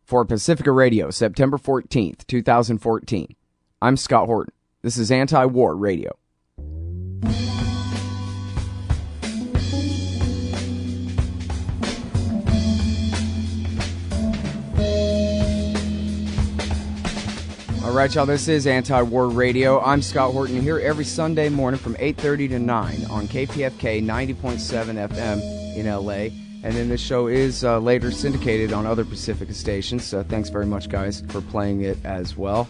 For Pacifica Radio, September 14th, 2014. I'm Scott Horton. This is Anti-War Radio. All right, y'all, this is Anti-War Radio. I'm Scott Horton, here every Sunday morning from 8:30 to 9 on KPFK 90.7 FM in LA. And then this show is later syndicated on other Pacifica stations, so thanks very much, guys, for playing it as well.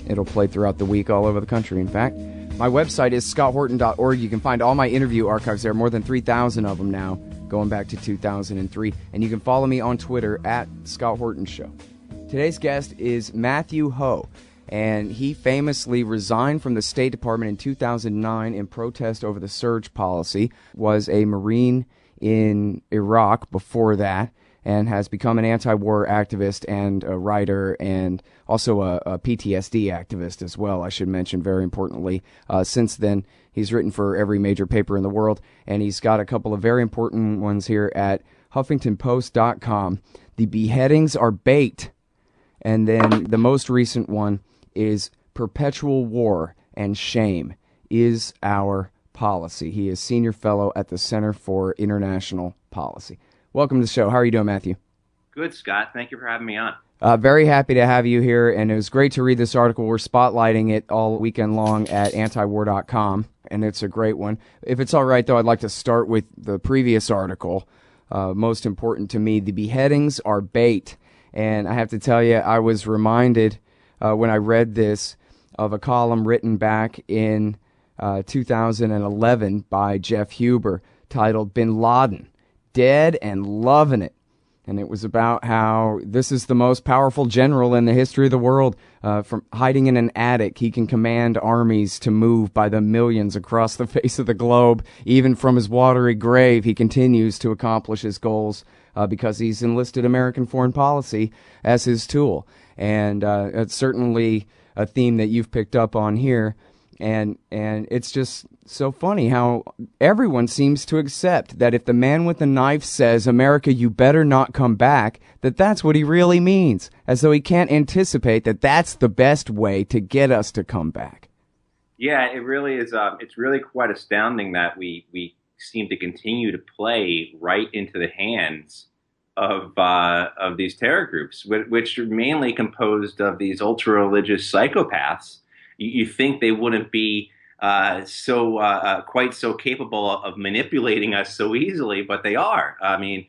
It'll play throughout the week all over the country, in fact. My website is scotthorton.org. You can find all my interview archives there, more than 3,000 of them now, going back to 2003. And you can follow me on Twitter at Scott Horton Show. Today's guest is Matthew Ho, and he famously resigned from the State Department in 2009 in protest over the surge policy, was a Marine in Iraq before that, and has become an anti-war activist and a writer and also a PTSD activist as well, I should mention, very importantly. Since then, he's written for every major paper in the world, and he's got a couple of very important ones here at HuffingtonPost.com. The Beheadings Are Bait, and then the most recent one is Perpetual War and Shame is Our Policy. He is senior fellow at the Center for International Policy. Welcome to the show. How are you doing, Matthew? Good, Scott. Thank you for having me on. Very happy to have you here, and it was great to read this article. We're spotlighting it all weekend long at antiwar.com, and it's a great one. If it's all right, though, I'd like to start with the previous article. Most important to me, the beheadings are bait. And I have to tell you, I was reminded when I read this of a column written back in 2011 by Jeff Huber titled Bin Laden, Dead and Loving It. And it was about how this is the most powerful general in the history of the world. From hiding in an attic, he can command armies to move by the millions across the face of the globe. Even from his watery grave, he continues to accomplish his goals because he's enlisted American foreign policy as his tool. And it's certainly a theme that you've picked up on here. And it's just so funny how everyone seems to accept that if the man with the knife says, "America, you better not come back," that's what he really means, as though he can't anticipate that that's the best way to get us to come back. Yeah, it really is. It's really quite astounding that we seem to continue to play right into the hands of these terror groups, which are mainly composed of these ultra-religious psychopaths. You think they wouldn't be quite so capable of manipulating us so easily, but they are. I mean,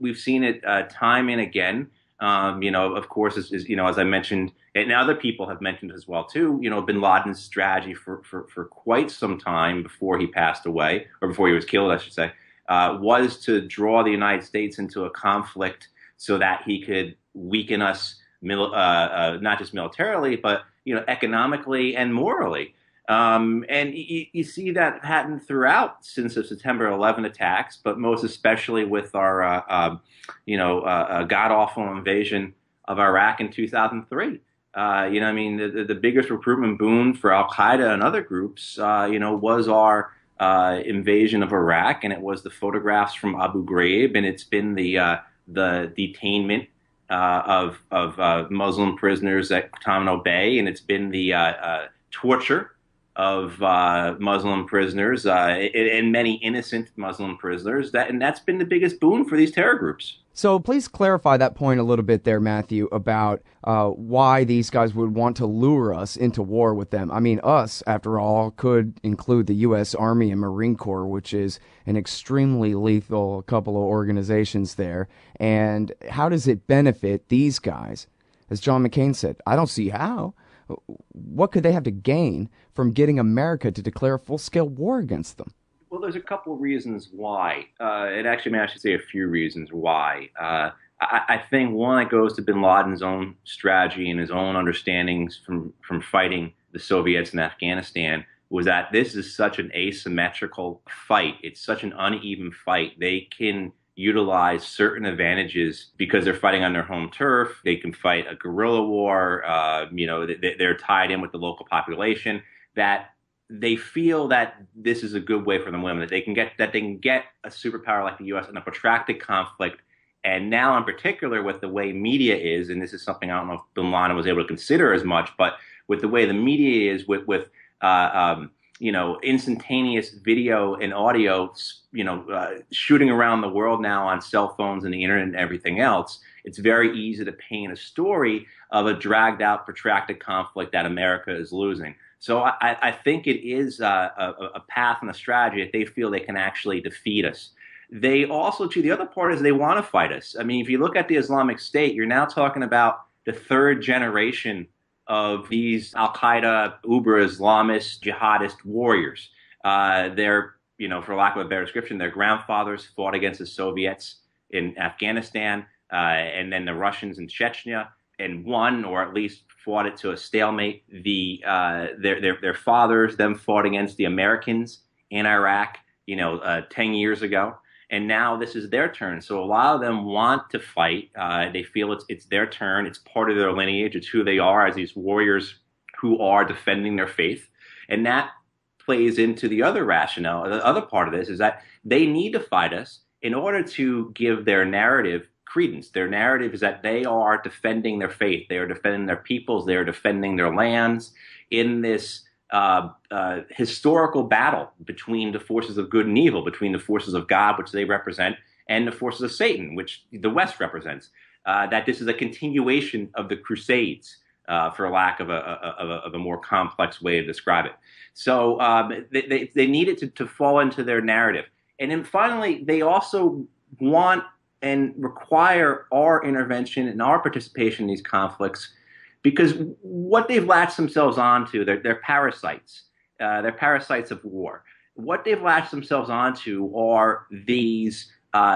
we've seen it time and again. Of course, as I mentioned, and other people have mentioned as well too. Bin Laden's strategy for quite some time before he passed away, or before he was killed, I should say, was to draw the United States into a conflict so that he could weaken us, not just militarily, but economically and morally. And you see that pattern throughout since the September 11 attacks, but most especially with our, god-awful invasion of Iraq in 2003. The biggest recruitment boon for Al-Qaeda and other groups, was our invasion of Iraq, and it was the photographs from Abu Ghraib, and it's been the detainment of Muslim prisoners at Guantanamo Bay, and it's been the torture of Muslim prisoners and many innocent Muslim prisoners. That's been the biggest boon for these terror groups. So please clarify that point a little bit there, Matthew, about why these guys would want to lure us into war with them. I mean, us, after all, could include the U.S. Army and Marine Corps, which is an extremely lethal couple of organizations there. And how does it benefit these guys? As John McCain said, I don't see how. What could they have to gain from getting America to declare a full-scale war against them? Well, there's a couple of reasons why. I should say a few reasons why. I think one, it goes to bin Laden's own strategy and his own understandings from fighting the Soviets in Afghanistan, was that this is such an asymmetrical fight. It's such an uneven fight. They can utilize certain advantages because they're fighting on their home turf. They can fight a guerrilla war. They're tied in with the local population. That they feel that this is a good way for them to win. That they can get a superpower like the U.S. in a protracted conflict And now, in particular, with the way media is, and this is something I don't know if bin Laden was able to consider as much, but with the way the media is, with instantaneous video and audio, shooting around the world now on cell phones and the internet and everything else, it's very easy to paint a story of a dragged out, protracted conflict that America is losing. So I think it is a path and a strategy that they feel they can actually defeat us. They also, too, the other part is they want to fight us. I mean, if you look at the Islamic State, you're now talking about the third generation of these al-Qaeda, uber-Islamist, jihadist warriors. They're, for lack of a better description, their grandfathers fought against the Soviets in Afghanistan, and then the Russians in Chechnya, and won, or at least fought it to a stalemate. Their fathers then fought against the Americans in Iraq, 10 years ago. And now this is their turn. So a lot of them want to fight. They feel it's their turn. It's part of their lineage. It's who they are as these warriors who are defending their faith. And that plays into the other rationale. The other part of this is that they need to fight us in order to give their narrative credence. Their narrative is that they are defending their faith. They are defending their peoples. They are defending their lands in this historical battle between the forces of good and evil, between the forces of God, which they represent, and the forces of Satan, which the West represents. That this is a continuation of the Crusades, for lack of a more complex way to describe it. So they need it to fall into their narrative. And then finally, they also want and require our intervention and our participation in these conflicts, because what they've latched themselves onto, they're parasites. They're parasites of war. What they've latched themselves onto are these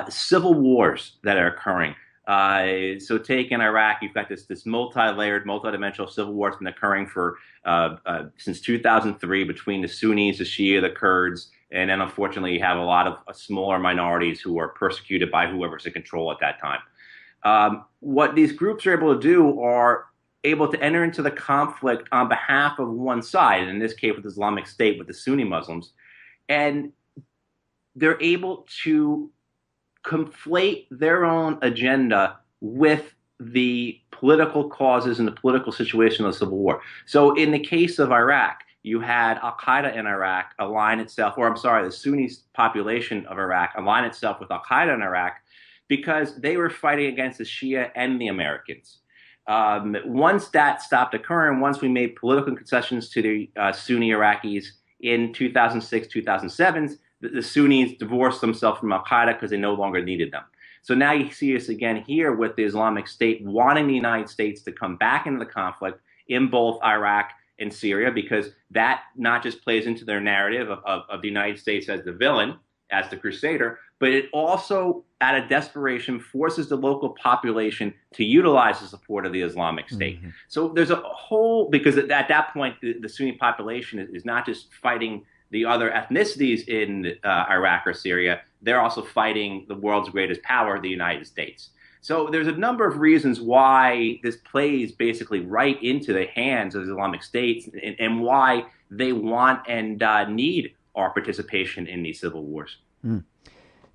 civil wars that are occurring. So take in Iraq, you've got this multi-layered, multi-dimensional civil war that's been occurring for since 2003 between the Sunnis, the Shia, the Kurds, and then unfortunately you have a lot of smaller minorities who are persecuted by whoever's in control at that time. What these groups are able to do are able to enter into the conflict on behalf of one side, in this case with the Islamic State, with the Sunni Muslims, and they're able to conflate their own agenda with the political causes and the political situation of the civil war. So in the case of Iraq, you had al-Qaeda in Iraq align itself, the Sunni population of Iraq align itself with al-Qaeda in Iraq because they were fighting against the Shia and the Americans. Once that stopped occurring, once we made political concessions to the Sunni Iraqis in 2006, 2007, the Sunnis divorced themselves from al-Qaeda because they no longer needed them. So now you see us again here with the Islamic State wanting the United States to come back into the conflict in both Iraq and Syria, because that not just plays into their narrative of the United States as the villain, as the crusader, but it also, out of desperation, forces the local population to utilize the support of the Islamic State. Mm-hmm. So there's a whole, because at that point, the Sunni population is not just fighting the other ethnicities in Iraq or Syria, they're also fighting the world's greatest power, the United States. So there's a number of reasons why this plays basically right into the hands of the Islamic State, and why they want and need our participation in these civil wars. Mm.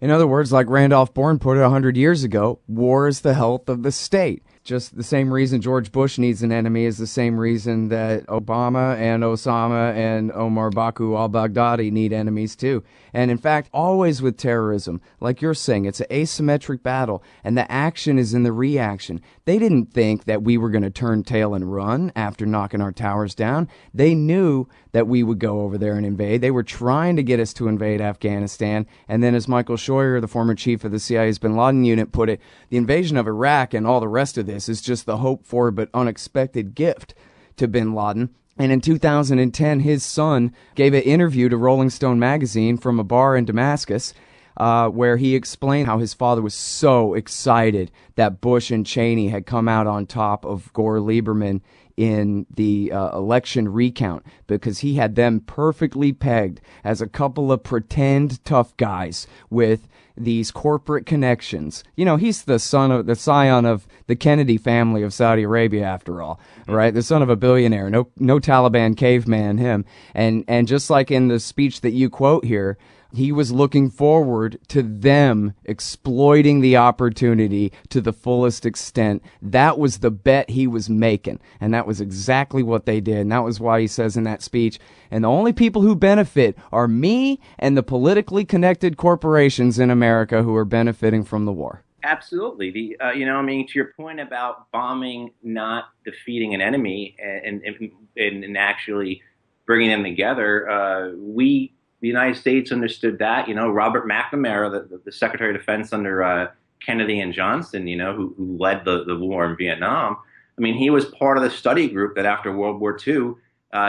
In other words, like Randolph Bourne put it 100 years ago, war is the health of the state. Just the same reason George Bush needs an enemy is the same reason that Obama and Osama and Omar Baku al-Baghdadi need enemies too. And in fact, always with terrorism, like you're saying, it's an asymmetric battle, and the action is in the reaction. They didn't think that we were going to turn tail and run after knocking our towers down. They knew that we would go over there and invade. They were trying to get us to invade Afghanistan. And then, as Michael Scheuer, the former chief of the CIA's bin Laden unit, put it, the invasion of Iraq and all the rest of this is just the hoped for but unexpected gift to bin Laden. And in 2010, his son gave an interview to Rolling Stone magazine from a bar in Damascus, where he explained how his father was so excited that Bush and Cheney had come out on top of Gore Lieberman in the election recount, because he had them perfectly pegged as a couple of pretend tough guys with these corporate connections. You know, he's the scion of the Kennedy family of Saudi Arabia, after all, right? The son of a billionaire, no Taliban caveman, him. And just like in the speech that you quote here, He was looking forward to them exploiting the opportunity to the fullest extent. That was the bet he was making, and that was exactly what they did. And that was why he says in that speech, and the only people who benefit are me and the politically connected corporations in America who are benefiting from the war. Absolutely. To your point about bombing not defeating an enemy and actually bringing them together, the United States understood that. Robert McNamara, the Secretary of Defense under Kennedy and Johnson, who led the war in Vietnam. He was part of the study group that after World War II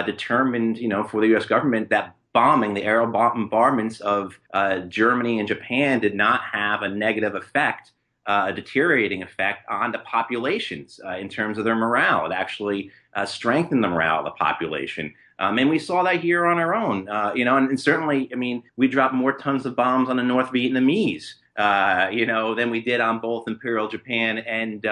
determined, for the U.S. government that bombing, the aerial bombardments of Germany and Japan did not have a negative effect, a deteriorating effect on the populations in terms of their morale. It actually strengthened the morale of the population. And we saw that here on our own, and certainly, we dropped more tons of bombs on the North Vietnamese, than we did on both Imperial Japan and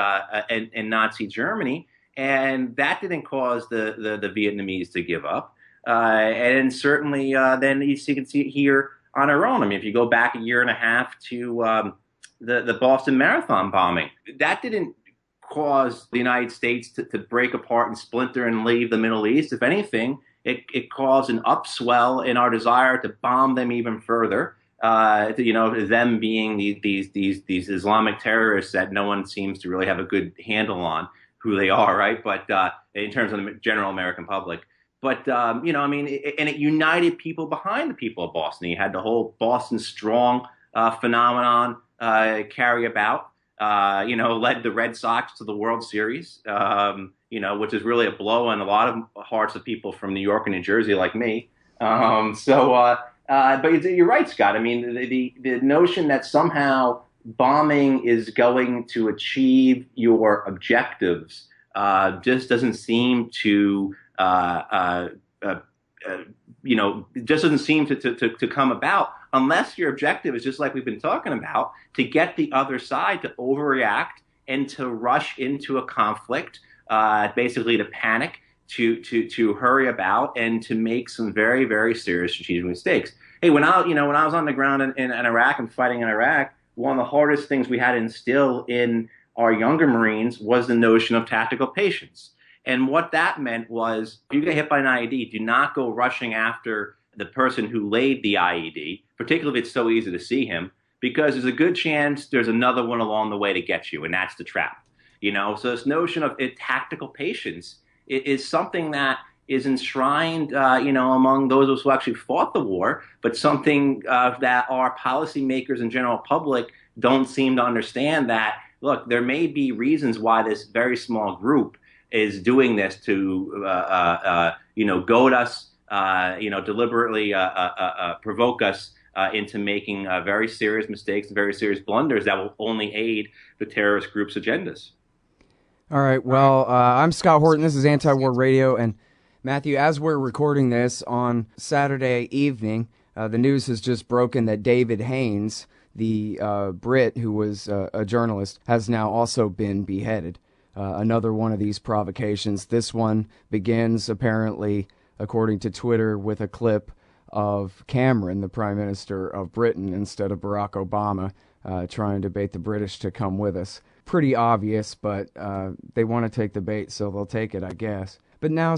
Nazi Germany. And that didn't cause the Vietnamese to give up. And certainly, then you can see it here on our own. If you go back a year and a half to the Boston Marathon bombing, that didn't cause the United States to break apart and splinter and leave the Middle East. If anything, it caused an upswell in our desire to bomb them even further. Them being these Islamic terrorists that no one seems to really have a good handle on who they are, right? But in terms of the general American public. But, and it united people behind the people of Boston. You had the whole Boston Strong phenomenon carry about, led the Red Sox to the World Series, which is really a blow on a lot of hearts of people from New York and New Jersey like me. But you're right, Scott. The notion that somehow bombing is going to achieve your objectives just doesn't seem to just doesn't seem to come about unless your objective is just like we've been talking about, to get the other side to overreact and to rush into a conflict, basically to panic, to hurry about and to make some very, very serious strategic mistakes. Hey, when I was on the ground in Iraq and fighting in Iraq, one of the hardest things we had to instill in our younger Marines was the notion of tactical patience. And what that meant was, if you get hit by an IED, do not go rushing after the person who laid the IED, particularly if it's so easy to see him, because there's a good chance there's another one along the way to get you, and that's the trap. So this notion of tactical patience is something that is enshrined, among those of us who actually fought the war, but something that our policymakers and general public don't seem to understand. That, look, there may be reasons why this very small group is doing this to, goad us, deliberately provoke us into making very serious mistakes and very serious blunders that will only aid the terrorist group's agendas. All right. Well, I'm Scott Horton. This is Anti-War Radio. And Matthew, as we're recording this on Saturday evening, the news has just broken that David Haines, the Brit who was a journalist, has now also been beheaded. Another one of these provocations. This one begins, apparently, according to Twitter, with a clip of Cameron, the Prime Minister of Britain, instead of Barack Obama, trying to bait the British to come with us. Pretty obvious, but they want to take the bait, so they'll take it, I guess. But now,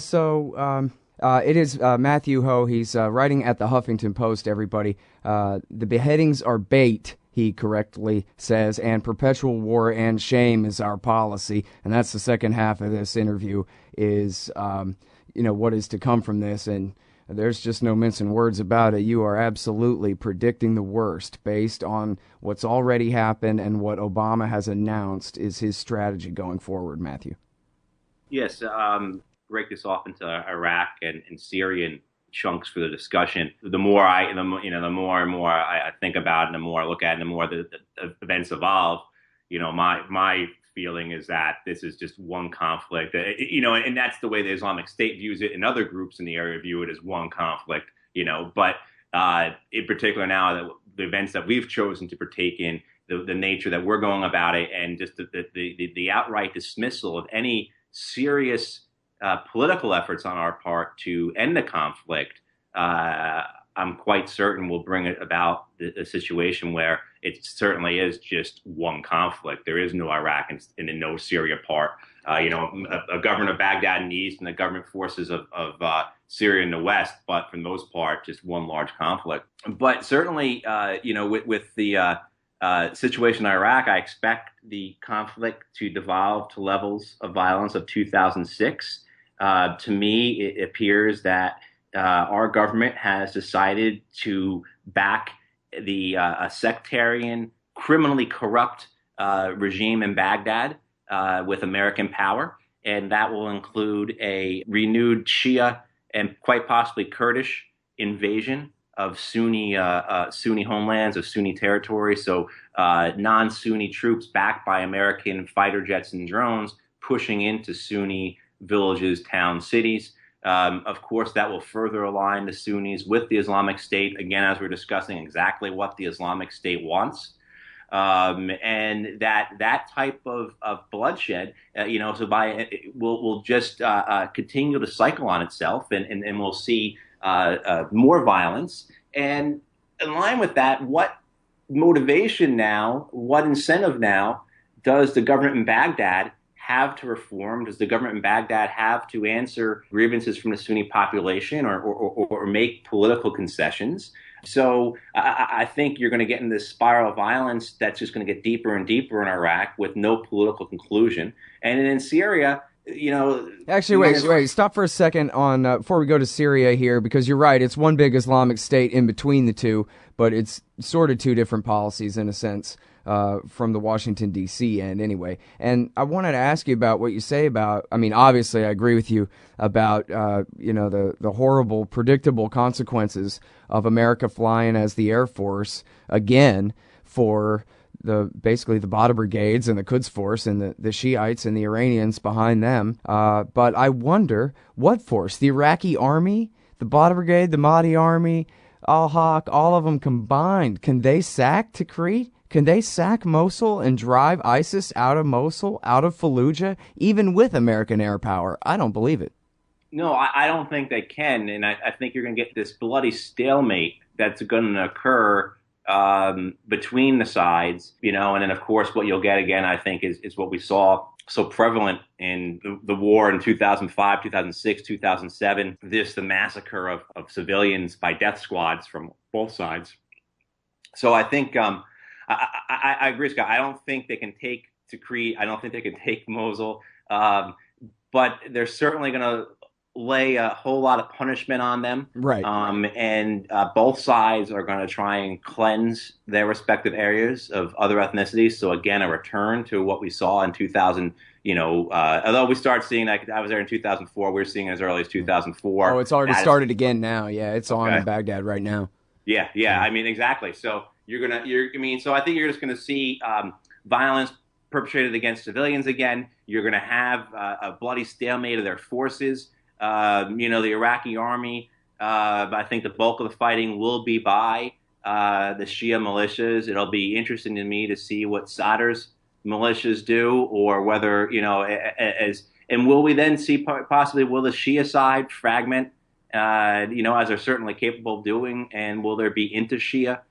it is Matthew Ho. He's writing at the Huffington Post, everybody. The beheadings are bait, he correctly says, and perpetual war and shame is our policy. And that's the second half of this interview is, what is to come from this. And there's just no mincing words about it. You are absolutely predicting the worst based on what's already happened and what Obama has announced is his strategy going forward, Matthew. Yes, break this off into Iraq and Syrian chunks for the discussion. The more and more I think about it, and the more I look at it, and the more the events evolve, my feeling is that this is just one conflict, and that's the way the Islamic State views it, and other groups in the area view it as one conflict, but in particular now that the events that we've chosen to partake in, the nature that we're going about it, and just the outright dismissal of any serious political efforts on our part to end the conflict, I'm quite certain will bring it about a situation where it certainly is just one conflict. There is no Iraq and no Syria part. A government of Baghdad in the east and the government forces of Syria in the west, but for the most part, just one large conflict. But certainly, with the situation in Iraq, I expect the conflict to devolve to levels of violence of 2006. To me, it appears that our government has decided to back the sectarian, criminally corrupt regime in Baghdad with American power, and that will include a renewed Shia and quite possibly Kurdish invasion of Sunni homelands, of Sunni territory. So non-Sunni troops backed by American fighter jets and drones pushing into Sunni villages, towns, cities. Of course, that will further align the Sunnis with the Islamic State, again, as we're discussing exactly what the Islamic State wants. And that type of bloodshed, will just continue to cycle on itself, and we'll see more violence. And in line with that, what motivation now, what incentive now does the government in Baghdad have to reform? Does the government in Baghdad have to answer grievances from the Sunni population or make political concessions? So I think you're going to get in this spiral of violence that's just going to get deeper and deeper in Iraq with no political conclusion. And in Syria, Actually, wait. Stop for a second on before we go to Syria here, because you're right. It's one big Islamic State in between the two, but it's sort of two different policies in a sense. From the Washington, D.C. end anyway. And I wanted to ask you about what you say about, I mean, obviously I agree with you about, the horrible, predictable consequences of America flying as the Air Force again for basically the Badr brigades and the Quds Force and the Shiites and the Iranians behind them. But I wonder what force, the Iraqi army, the Badr brigade, the Mahdi army, Al-Haq, all of them combined, can they sack Tikrit? Can they sack Mosul and drive ISIS out of Mosul, out of Fallujah, even with American air power? I don't believe it. No, I don't think they can. And I think you're going to get this bloody stalemate that's going to occur between the sides, and then, of course, what you'll get again, I think, is what we saw so prevalent in the war in 2005, 2006, 2007, the massacre of civilians by death squads from both sides. So I think I agree, Scott. I don't think they can take Tikrit. I don't think they can take Mosul. But they're certainly going to lay a whole lot of punishment on them. Right. And both sides are going to try and cleanse their respective areas of other ethnicities. So, again, a return to what we saw in 2000. Although we start seeing, I was there in 2004, we were seeing as early as 2004. Oh, it's already started again now. Yeah, it's on in Baghdad right now. Yeah. I mean, exactly. So so I think you're just going to see violence perpetrated against civilians again. You're going to have a bloody stalemate of their forces. The Iraqi army, I think the bulk of the fighting will be by the Shia militias. It'll be interesting to me to see what Sadr's militias do, or whether, and will we then see possibly, will the Shia side fragment, as they're certainly capable of doing, and will there be inter-Shia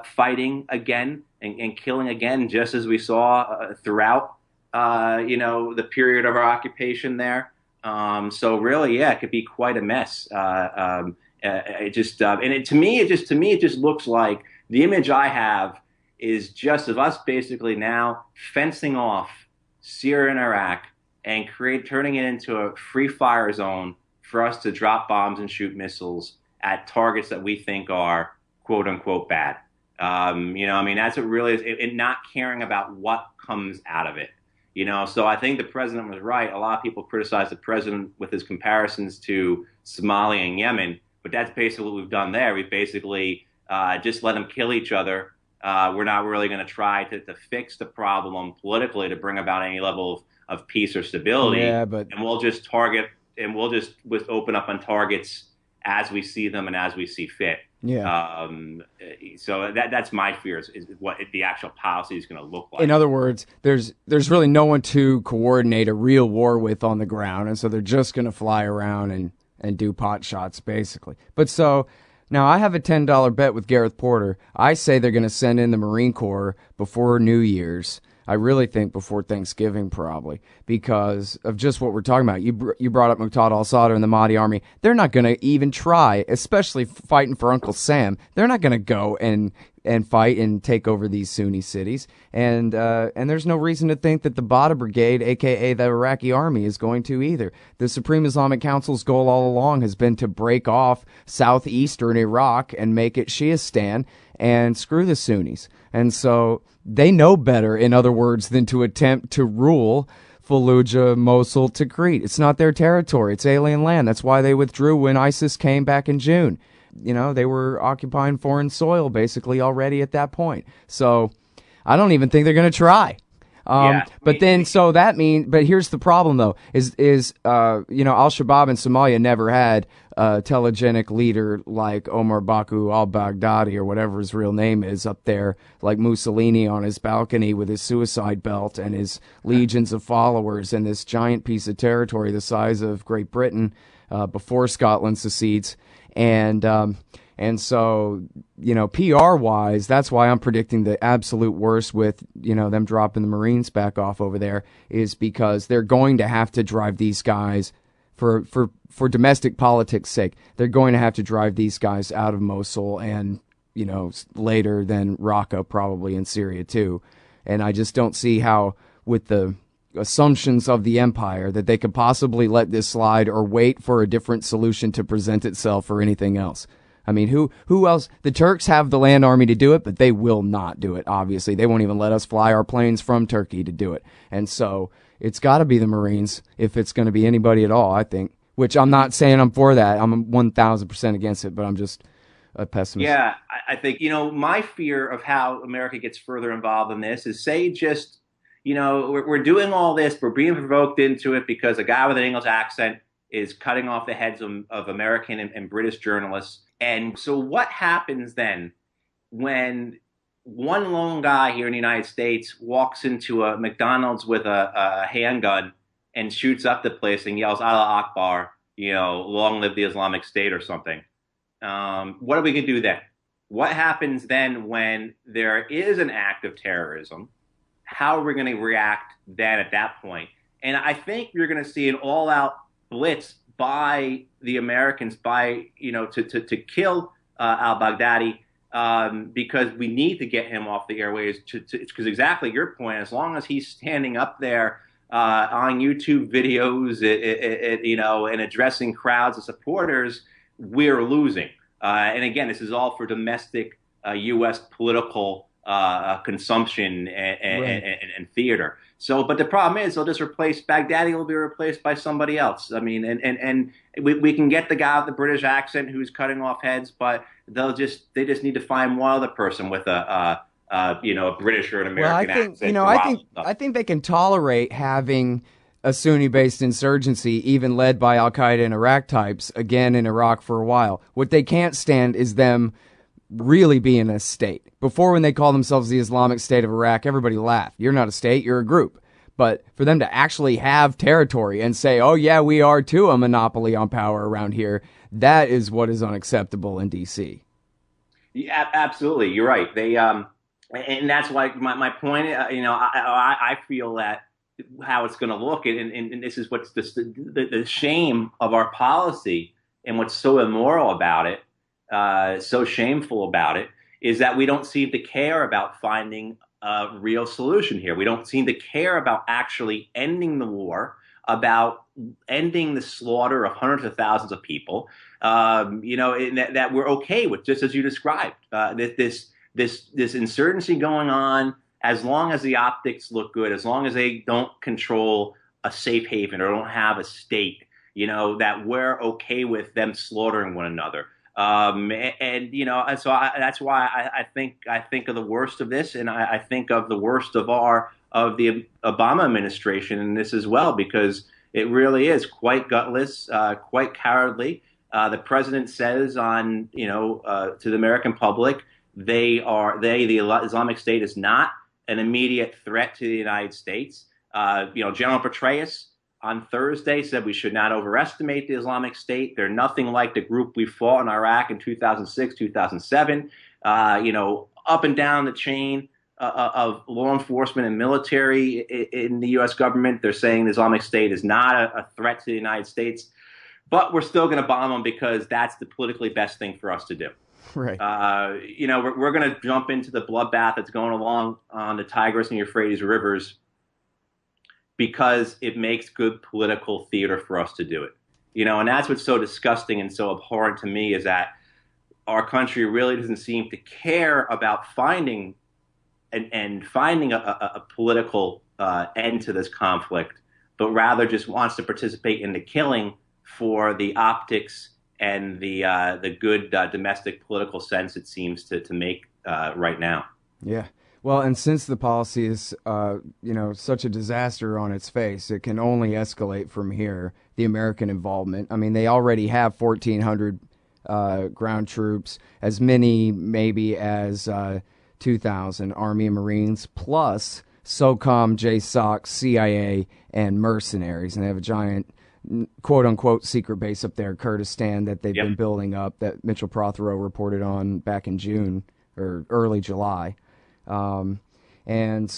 fighting again and killing again, just as we saw throughout, the period of our occupation there. So really, yeah, it could be quite a mess. To me, it just looks like the image I have is just of us basically now fencing off Syria and Iraq and turning it into a free fire zone for us to drop bombs and shoot missiles at targets that we think are quote unquote bad. That's what really is, and not caring about what comes out of it. So I think the president was right. A lot of people criticize the president with his comparisons to Somalia and Yemen, but that's basically what we've done there. We've basically just let them kill each other. We're not really going to try to fix the problem politically to bring about any level of peace or stability. Yeah, and we'll just open up on targets as we see them and as we see fit. Yeah. So that's my fear is what the actual policy is going to look like. In other words, there's really no one to coordinate a real war with on the ground, and so they're just going to fly around and do pot shots basically. But so Now, I have a $10 bet with Gareth Porter. I say they're going to send in the Marine Corps before New Year's. I really think before Thanksgiving, probably, because of just what we're talking about. You brought up Muqtada al-Sadr and the Mahdi army. They're not going to even try, especially fighting for Uncle Sam. They're not going to go and fight and take over these Sunni cities. And there's no reason to think that the Bada Brigade, a.k.a. the Iraqi army, is going to either. The Supreme Islamic Council's goal all along has been to break off southeastern Iraq and make it Shiistan and screw the Sunnis. And so they know better, in other words, than to attempt to rule Fallujah, Mosul, Tikrit. It's not their territory. It's alien land. That's why they withdrew when ISIS came back in June. You know, they were occupying foreign soil basically already at that point. So I don't even think they're going to try. But here's the problem though, is Al-Shabaab in Somalia never had a telegenic leader like Omar Baku al-Baghdadi or whatever his real name is up there, like Mussolini on his balcony with his suicide belt and his legions of followers and this giant piece of territory the size of Great Britain, before Scotland secedes. And so, PR-wise, that's why I'm predicting the absolute worst with, them dropping the Marines back off over there, is because they're going to have to drive these guys, for domestic politics' sake, they're going to have to drive these guys out of Mosul and, later then Raqqa, probably in Syria too. And I just don't see how, with the assumptions of the empire, that they could possibly let this slide or wait for a different solution to present itself or anything else. I mean, who else? The Turks have the land army to do it, but they will not do it, obviously. They won't even let us fly our planes from Turkey to do it. And so it's got to be the Marines if it's going to be anybody at all, I think, which I'm not saying I'm for that. I'm 1,000% against it, but I'm just a pessimist. Yeah, I think, my fear of how America gets further involved in this is, say, just, we're doing all this, we're being provoked into it because a guy with an English accent is cutting off the heads of American and British journalists. And so what happens then when one lone guy here in the United States walks into a McDonald's with a handgun and shoots up the place and yells, Allah Akbar, long live the Islamic State or something? What are we going to do then? What happens then when there is an act of terrorism? How are we going to react then at that point? And I think you're going to see an all-out blitz by the Americans, to kill al-Baghdadi, because we need to get him off the airways. Because exactly your point, as long as he's standing up there on YouTube videos, and addressing crowds of supporters, we're losing. And again, this is all for domestic U.S. political consumption and theater. So, but the problem is they'll just Baghdadi will be replaced by somebody else. I mean, and we can get the guy with the British accent who's cutting off heads, but they just need to find one other person with a British or an American accent. I think they can tolerate having a Sunni-based insurgency, even led by Al-Qaeda and Iraq types, again in Iraq for a while. What they can't stand is them really being a state. Before, when they called themselves the Islamic State of Iraq, everybody laughed. You're not a state, you're a group. But for them to actually have territory and say, oh yeah, we are too a monopoly on power around here, that is what is unacceptable in D.C. Yeah, absolutely. You're right. They and that's why my point, I feel that how it's going to look, and this is what's the shame of our policy and what's so immoral about it, so shameful about it, is that we don't seem to care about finding a real solution here. We don't seem to care about actually ending the war, about ending the slaughter of hundreds of thousands of people, that we're okay with, just as you described. This insurgency going on, as long as the optics look good, as long as they don't control a safe haven or don't have a state, that we're okay with them slaughtering one another. That's why I think of the worst of this, and I think of the worst of the Obama administration in this as well, because it really is quite gutless, quite cowardly. The president says to the American public, the Islamic State is not an immediate threat to the United States. General Petraeus on Thursday said we should not overestimate the Islamic State. They're nothing like the group we fought in Iraq in 2006, 2007. Up and down the chain of law enforcement and military in the U.S. government, they're saying the Islamic State is not a threat to the United States. But we're still going to bomb them because that's the politically best thing for us to do. Right. We're going to jump into the bloodbath that's going along on the Tigris and Euphrates rivers because it makes good political theater for us to do it. And that's what's so disgusting and so abhorrent to me, is that our country really doesn't seem to care about finding a political end to this conflict, but rather just wants to participate in the killing for the optics and the good domestic political sense it seems to make right now. Yeah. Well, and since the policy is, such a disaster on its face, it can only escalate from here, the American involvement. I mean, they already have 1,400 ground troops, as many maybe as 2,000 Army and Marines, plus SOCOM, JSOC, CIA, and mercenaries. And they have a giant quote-unquote secret base up there in Kurdistan that they've been building up, that Mitchell Prothero reported on back in June or early July. And then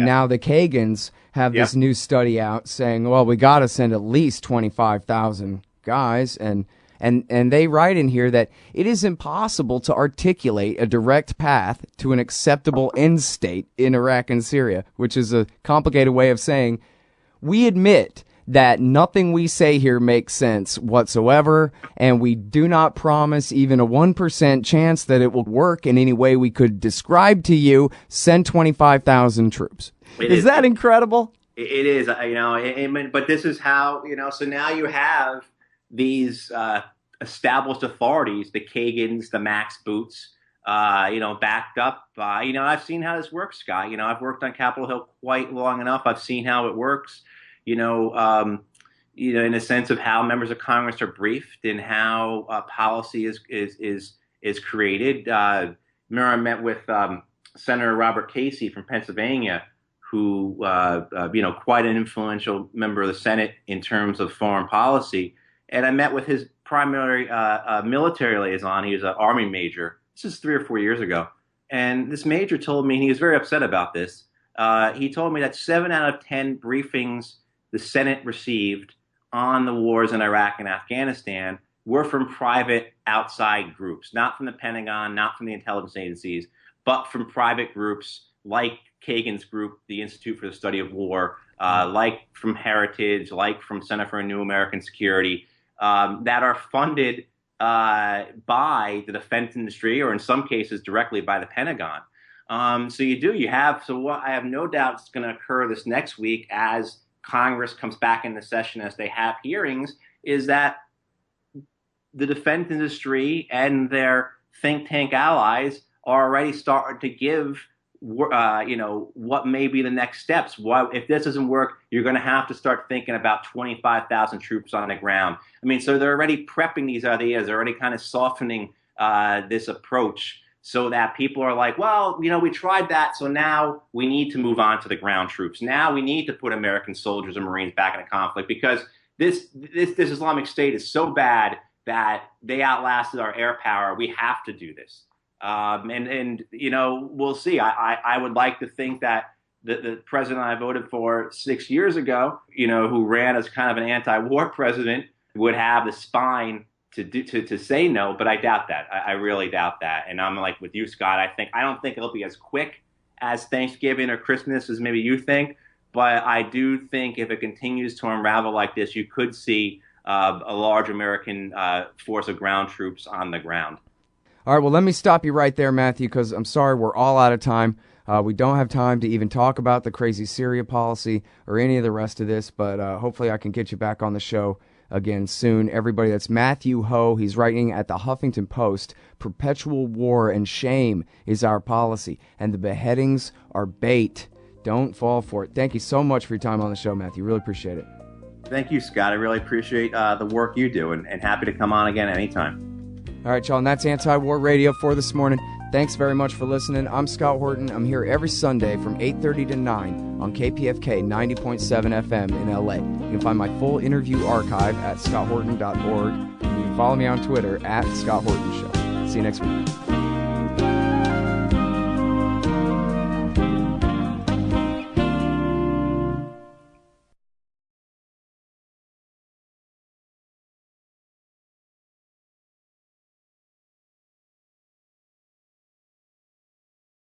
now the Kagans have this new study out saying, well, we got to send at least 25,000 guys. And they write in here that it is impossible to articulate a direct path to an acceptable end state in Iraq and Syria, which is a complicated way of saying we admit that nothing we say here makes sense whatsoever, and we do not promise even a 1% chance that it will work in any way we could describe to you. Send 25,000 troops. Is that incredible? It is, but this is how, so now you have these established authorities, the Kagans, the Max Boots, backed up. I've seen how this works, Scott. I've worked on Capitol Hill quite long enough. I've seen how it works. In a sense of how members of Congress are briefed and how policy is created. I met with Senator Robert Casey from Pennsylvania, who quite an influential member of the Senate in terms of foreign policy, and I met with his primary military liaison. He was an Army major. This is 3 or 4 years ago, and this major told me, and he was very upset about this. He told me that 7 out of 10 briefings the Senate received on the wars in Iraq and Afghanistan were from private outside groups, not from the Pentagon, not from the intelligence agencies, but from private groups like Kagan's group, the Institute for the Study of War, like from Heritage, like from Center for a New American Security, that are funded by the defense industry, or in some cases directly by the Pentagon. So what I have no doubt is going to occur this next week as Congress comes back into session, as they have hearings, is that the defense industry and their think tank allies are already starting to give, what may be the next steps. If this doesn't work, you're going to have to start thinking about 25,000 troops on the ground. So they're already prepping these ideas. They're already kind of softening this approach, so that people are like, well, we tried that, so now we need to move on to the ground troops. Now we need to put American soldiers and Marines back in a conflict because this Islamic State is so bad that they outlasted our air power. We have to do this. We'll see. I would like to think that the president I voted for 6 years ago, who ran as kind of an anti-war president, would have the spine to say no, but I doubt that. I really doubt that. And I'm like with you, Scott. I don't think it'll be as quick as Thanksgiving or Christmas as maybe you think, but I do think if it continues to unravel like this, you could see a large American force of ground troops on the ground. All right, well, let me stop you right there, Matthew, because I'm sorry, we're all out of time. We don't have time to even talk about the crazy Syria policy or any of the rest of this, but hopefully I can get you back on the show again soon. Everybody, that's Matthew Ho. He's writing at the Huffington Post. Perpetual war and shame is our policy, and the beheadings are bait. Don't fall for it. Thank you so much for your time on the show, Matthew. Really appreciate it. Thank you, Scott. I really appreciate the work you do, and happy to come on again anytime. All right, y'all, and that's Anti-War Radio for this morning. Thanks very much for listening. I'm Scott Horton. I'm here every Sunday from 8:30 to 9 on KPFK 90.7 FM in LA. You can find my full interview archive at scotthorton.org. You can follow me on Twitter at Scott Horton Show. See you next week.